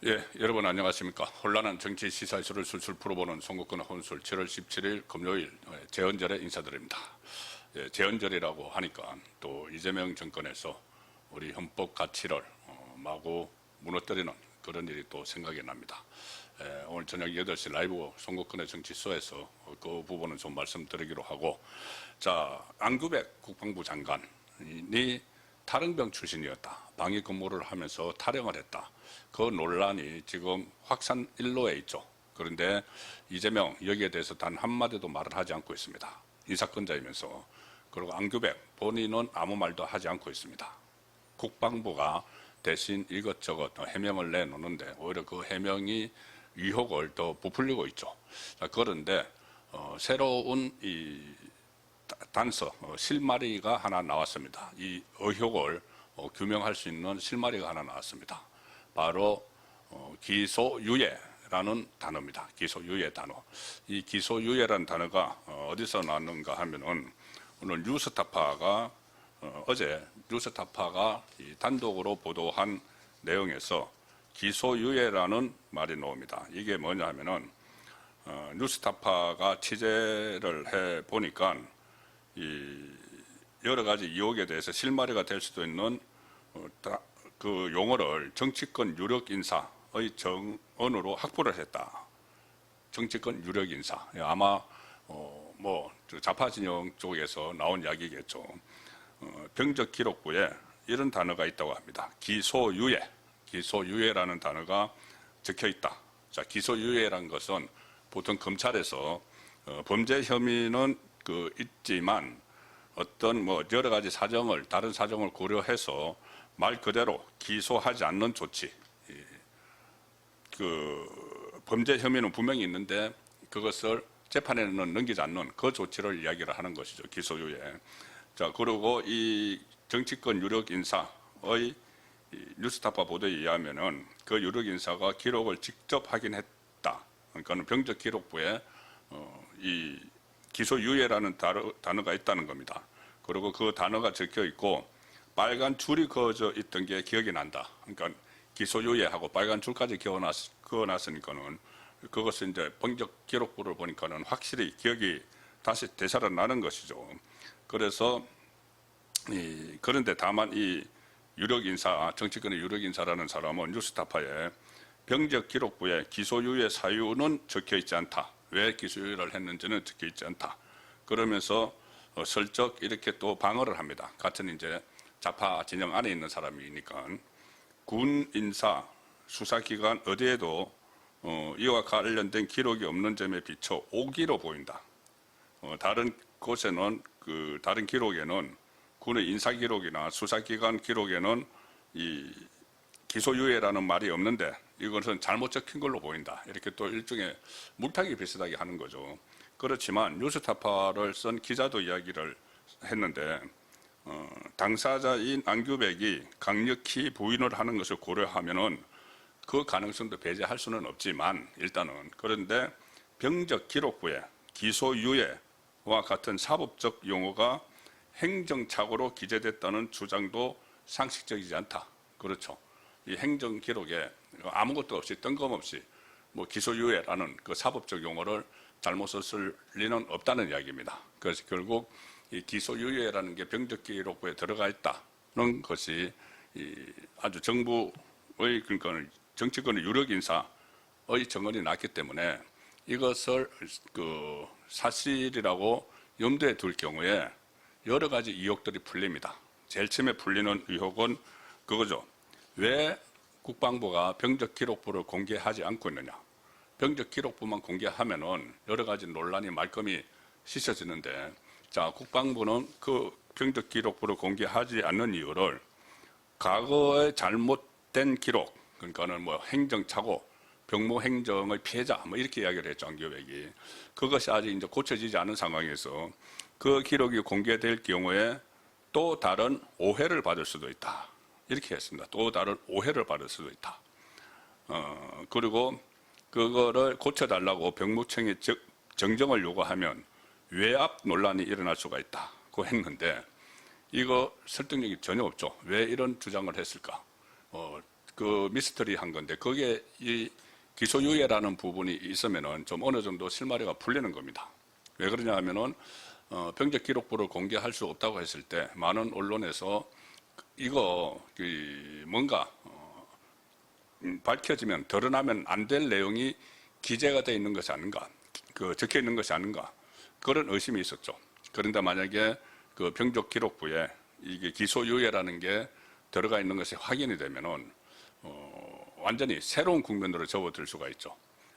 예, 여러분 안녕하십니까. 혼란한 정치 시사 이슈를 술술 풀어보는 송국근의 혼술 7월 17일 금요일 재헌절에 인사드립니다. 예, 재헌절이라고 하니까 또 이재명 정권에서 우리 헌법 가치를 마구 무너뜨리는 그런 일이 또 생각이 납니다. 예, 오늘 저녁 8시 라이브 송국근의 정치쇼에서 그 부분은 좀 말씀드리기로 하고, 자, 안규백 국방부 장관이 탈영병 출신이었다. 방위 근무를 하면서 탈영을 했다. 그 논란이 지금 확산 일로에 있죠. 그런데 이재명 여기에 대해서 단 한마디도 말을 하지 않고 있습니다. 인사권자이면서. 그리고 안규백 본인은 아무 말도 하지 않고 있습니다. 국방부가 대신 이것저것 해명을 내놓는데 오히려 그 해명이 의혹을 더 부풀리고 있죠. 그런데 새로운 이 단서, 실마리가 하나 나왔습니다. 이 의혹을 규명할 수 있는 실마리가 하나 나왔습니다. 바로 기소유예라는 단어입니다. 기소유예 단어. 이 기소유예라는 단어가 어디서 나왔는가 하면은 오늘 뉴스타파가 어제 뉴스타파가 이 단독으로 보도한 내용에서 기소유예라는 말이 나옵니다. 이게 뭐냐 하면은 뉴스타파가 취재를 해 보니까 이 여러 가지 의혹에 대해서 실마리가 될 수도 있는 그 용어를 정치권 유력 인사의 정언으로 확보를 했다. 정치권 유력 인사. 아마 뭐 좌파 진영 쪽에서 나온 이야기겠죠. 병적 기록부에 이런 단어가 있다고 합니다. 기소유예. 기소유예라는 단어가 적혀 있다. 자, 기소유예라는 것은 보통 검찰에서 범죄 혐의는 있지만 어떤 뭐 여러 가지 사정을 다른 사정을 고려해서 말 그대로 기소하지 않는 조치. 그 범죄 혐의는 분명히 있는데 그것을 재판에는 넘기지 않는 그 조치를 이야기를 하는 것이죠. 기소유예. 자, 그리고 이 정치권 유력 인사의 뉴스타파 보도에 의하면은 그 유력 인사가 기록을 직접 확인했다. 그러니까 병적 기록부에 이 기소유예라는 단어가 있다는 겁니다. 그리고 그 단어가 적혀 있고 빨간 줄이 그어져 있던 게 기억이 난다. 그러니까 기소유예하고 빨간 줄까지 그어놨으니까는 그것은 이제 병적 기록부를 보니까는 확실히 기억이 다시 되살아나는 것이죠. 그래서 그런데 다만 이 유력 인사, 정치권의 유력 인사라는 사람은 뉴스타파에 병적 기록부에 기소유예 사유는 적혀 있지 않다. 왜 기소유예를 했는지는 적혀 있지 않다. 그러면서 슬쩍 이렇게 또 방어를 합니다. 같은 이제 좌파 진영 안에 있는 사람이니까 군 인사 수사기관 어디에도 이와 관련된 기록이 없는 점에 비춰 오기로 보인다. 다른 곳에는 다른 기록에는 군의 인사 기록이나 수사기관 기록에는 이 기소유예라는 말이 없는데 이것은 잘못 적힌 걸로 보인다. 이렇게 또 일종의 물타기 비슷하게 하는 거죠. 그렇지만 뉴스타파를 쓴 기자도 이야기를 했는데 당사자인 안규백이 강력히 부인을 하는 것을 고려하면은 그 가능성도 배제할 수는 없지만 일단은 그런데 병적 기록부에 기소유예와 같은 사법적 용어가 행정착오로 기재됐다는 주장도 상식적이지 않다. 그렇죠. 이 행정 기록에 아무것도 없이 뜬금없이 뭐 기소유예라는 그 사법적 용어를 잘못 썼을 리는 없다는 이야기입니다. 그래서 결국 이 기소유예라는 게 병적 기록부에 들어가 있다는 것이 아주 정부의 그러니까 정치권의 유력 인사의 정언이 났기 때문에 이것을 사실이라고 염두에 둘 경우에 여러 가지 의혹들이 풀립니다. 제일 처음에 풀리는 의혹은 그거죠. 왜 국방부가 병적 기록부를 공개하지 않고 있느냐. 병적 기록부만 공개하면은 여러 가지 논란이 말끔히 씻어지는데, 자, 국방부는 그 병적 기록부를 공개하지 않는 이유를 과거의 잘못된 기록, 그러니까는 뭐 행정착오, 병무 행정의 피해자, 뭐 이렇게 이야기를 했죠, 안규백이. 그것이 아직 이제 고쳐지지 않은 상황에서 그 기록이 공개될 경우에 또 다른 오해를 받을 수도 있다. 이렇게 했습니다. 또 다른 오해를 받을 수도 있다. 그리고 그거를 고쳐달라고 병무청에 정정을 요구하면 외압 논란이 일어날 수가 있다고 했는데 이거 설득력이 전혀 없죠. 왜 이런 주장을 했을까? 그 미스터리한 건데 거기에 이 기소유예라는 부분이 있으면은 좀 어느 정도 실마리가 풀리는 겁니다. 왜 그러냐 하면은 병적 기록부를 공개할 수 없다고 했을 때 많은 언론에서 이거 뭔가 밝혀지면 드러나면 안 될 내용이 기재가 되어 있는 것이 아닌가, 적혀 있는 것이 아닌가 그런 의심이 있었죠. 그런데 만약에 그 병적 기록부에 이게 기소유예라는 게 들어가 있는 것이 확인이 되면은 완전히 새로운 국면으로 접어들 수가 있죠.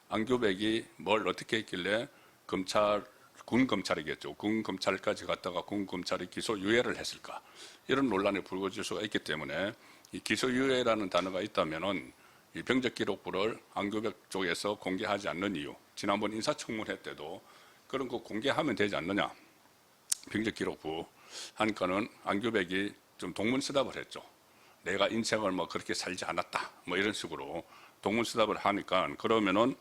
안규백이 뭘 어떻게 했길래 군 검찰이겠죠. 군 검찰까지 갔다가 군 검찰이 기소유예를 했을까? 이런 논란이 불거질 수가 있기 때문에 이 기소유예라는 단어가 있다면은 이 병적 기록부를 안규백 쪽에서 공개하지 않는 이유. 지난번 인사청문회 때도 그런 거 공개하면 되지 않느냐. 병적 기록부 하니까는 안규백이 좀 동문서답을 했죠. 내가 인생을 뭐 그렇게 살지 않았다. 뭐 이런 식으로 동문서답을 하니까 그러면은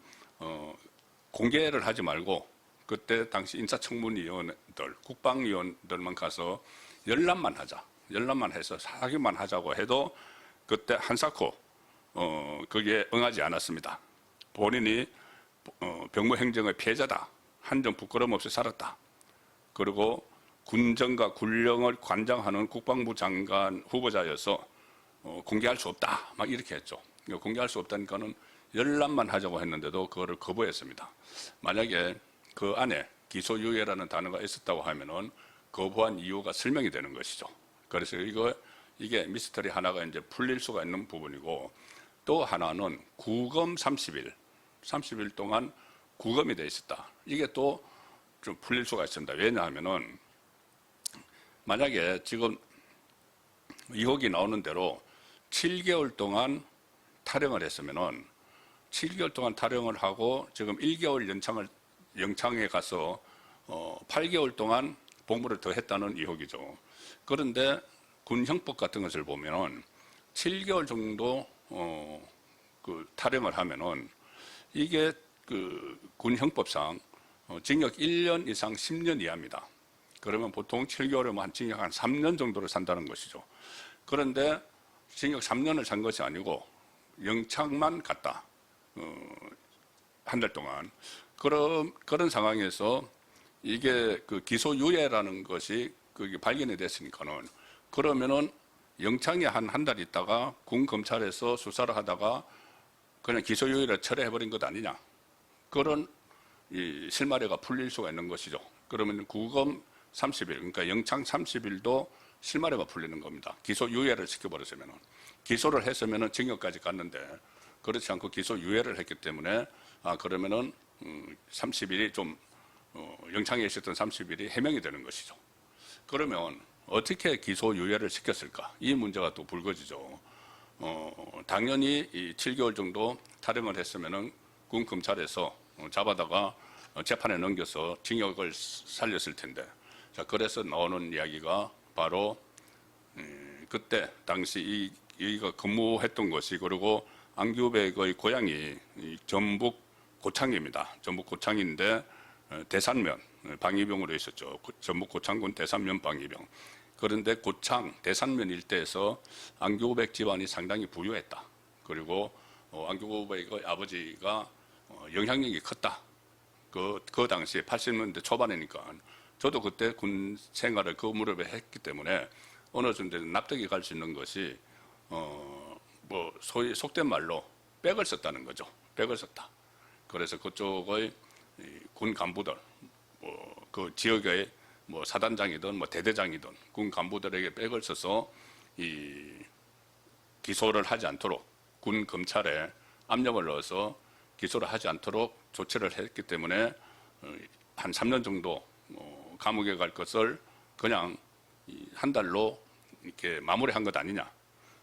공개를 하지 말고 그때 당시 인사청문위원들, 국방위원들만 가서 열람만 하자. 열람만 해서 확인만 하자고 해도 그때 한사코 거기에 응하지 않았습니다. 본인이 병무행정의 피해자다. 한 점 부끄럼 없이 살았다. 그리고 군정과 군령을 관장하는 국방부 장관 후보자여서 공개할 수 없다. 막 이렇게 했죠. 공개할 수 없다니까는 열람만 하자고 했는데도 그거를 거부했습니다. 만약에 그 안에 기소유예라는 단어가 있었다고 하면은 거부한 이유가 설명이 되는 것이죠. 그래서 이게 미스터리 하나가 이제 풀릴 수가 있는 부분이고 또 하나는 구검 30일 동안 구검이 돼 있었다. 이게 또 좀 풀릴 수가 있습니다. 왜냐하면은 만약에 지금 의혹이 나오는 대로 7개월 동안 탈영을 했으면은 7개월 동안 탈영을 하고 지금 1개월 영창에 가서 8개월 동안 복무를 더 했다는 의혹이죠. 그런데 군 형법 같은 것을 보면은 7개월 정도 그 탈영을 하면은 이게 그 군 형법상 징역 1년 이상 10년 이하입니다. 그러면 보통 7개월이면 한 징역 한 3년 정도를 산다는 것이죠. 그런데 징역 3년을 산 것이 아니고 영창만 갔다. 한 달 동안. 그런 상황에서 이게 그 기소유예라는 것이 그게 발견이 됐으니까는 그러면은 영창에 한 달 있다가 군 검찰에서 수사를 하다가 그냥 기소유예를 철회해버린 것 아니냐. 그런 이 실마리가 풀릴 수가 있는 것이죠. 그러면 구검 30일, 그러니까 영창 30일도 실마리가 풀리는 겁니다. 기소유예를 시켜버렸으면은. 기소를 했으면은 징역까지 갔는데 그렇지 않고 기소유예를 했기 때문에 그러면은 30일이 좀 영창에 있었던 30일이 해명이 되는 것이죠. 그러면 어떻게 기소유예를 시켰을까? 이 문제가 또 불거지죠. 당연히 이 7개월 정도 탈영을 했으면은 군 검찰에서 잡아다가 재판에 넘겨서 징역을 살렸을 텐데. 자, 그래서 나오는 이야기가 바로 그때 당시 이가 근무했던 것이 그리고 안규백의 고향이 전북 고창입니다. 전북 고창인데 대산면 방위병으로 있었죠. 전북 고창군 대산면 방위병. 그런데 고창 대산면 일대에서 안규백 집안이 상당히 부유했다. 그리고 안규백의 아버지가 영향력이 컸다. 그 당시에 80년대 초반이니까 저도 그때 군 생활을 그 무렵에 했기 때문에 어느 정도 납득이 갈 수 있는 것이 뭐 소위 속된 말로 백을 썼다는 거죠. 백을 썼다. 그래서 그쪽의 군 간부들, 뭐 그 지역의 뭐 사단장이든 뭐 대대장이든 군 간부들에게 백을 써서 이 기소를 하지 않도록 군 검찰에 압력을 넣어서 기소를 하지 않도록 조치를 했기 때문에 한 3년 정도 감옥에 갈 것을 그냥 한 달로 이렇게 마무리한 것 아니냐.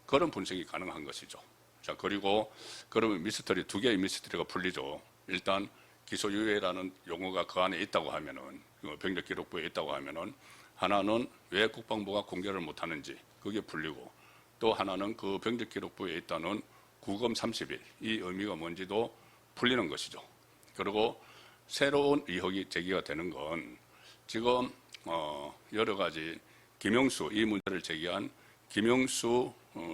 그런 분석이 가능한 것이죠. 자, 그리고 그러면 미스터리, 두 개의 미스터리가 풀리죠. 일단 기소유예라는 용어가 그 안에 있다고 하면은, 병력 기록부에 있다고 하면은, 하나는 왜 국방부가 공개를 못 하는지, 그게 풀리고, 또 하나는 그 병력 기록부에 있다는 구검 30일, 이 의미가 뭔지도 풀리는 것이죠. 그리고 새로운 의혹이 제기가 되는 건 지금 여러 가지 김영수 이 문제를 제기한 김영수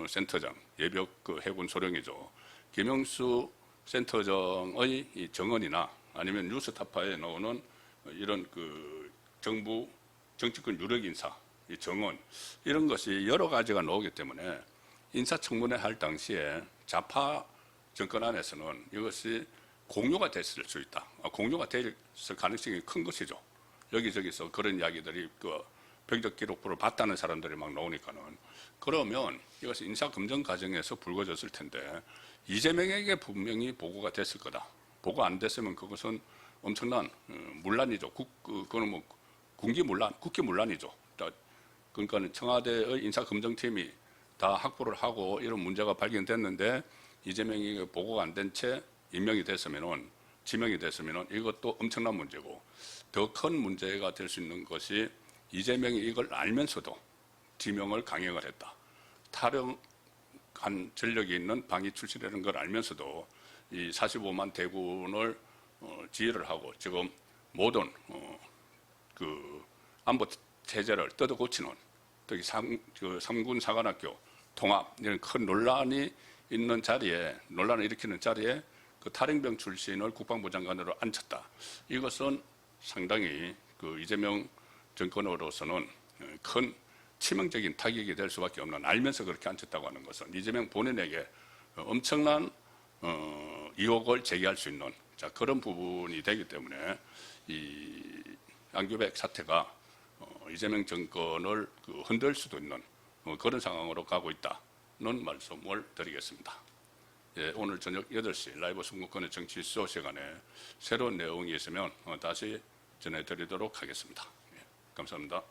센터장, 예비역 그 해군 소령이죠. 김영수 센터장의 이 정언이나 아니면 뉴스타파에 나오는 이런 그 정부 정치권 유력 인사 이 정언 이런 것이 여러 가지가 나오기 때문에 인사청문회 할 당시에 좌파 정권 안에서는 이것이 공유가 됐을 수 있다. 공유가 될 가능성이 큰 것이죠. 여기저기서 그런 이야기들이 그 병적 기록부를 봤다는 사람들이 막 나오니까는 그러면 이것이 인사검증 과정에서 불거졌을 텐데 이재명에게 분명히 보고가 됐을 거다. 보고 안 됐으면 그것은 엄청난 문란이죠. 그거는 뭐 군기문란, 국기문란이죠. 그러니까 청와대의 인사검증팀이 다 확보를 하고 이런 문제가 발견됐는데 이재명이 보고가 안 된 채 임명이 됐으면은 지명이 됐으면은 이것도 엄청난 문제고 더 큰 문제가 될 수 있는 것이 이재명이 이걸 알면서도 지명을 강행을 했다. 탈영한 전력이 있는 방위 출신이라는 걸 알면서도 이 45만 대군을 지휘를 하고 지금 모든 그 안보 체제를 뜯어 고치는 특히 삼군 사관학교 통합 이런 큰 논란이 있는 자리에 논란을 일으키는 자리에 그 탈영병 출신을 국방부 장관으로 앉혔다. 이것은 상당히 그 이재명 정권으로서는 큰 치명적인 타격이 될 수밖에 없는 알면서 그렇게 앉혔다고 하는 것은 이재명 본인에게 엄청난 의혹을 제기할 수 있는 그런 부분이 되기 때문에 이 안규백 사태가 이재명 정권을 흔들 수도 있는 그런 상황으로 가고 있다는 말씀을 드리겠습니다. 예, 오늘 저녁 8시 라이브 선거권의 정치 수호 시간에 새로운 내용이 있으면 다시 전해드리도록 하겠습니다. 예, 감사합니다.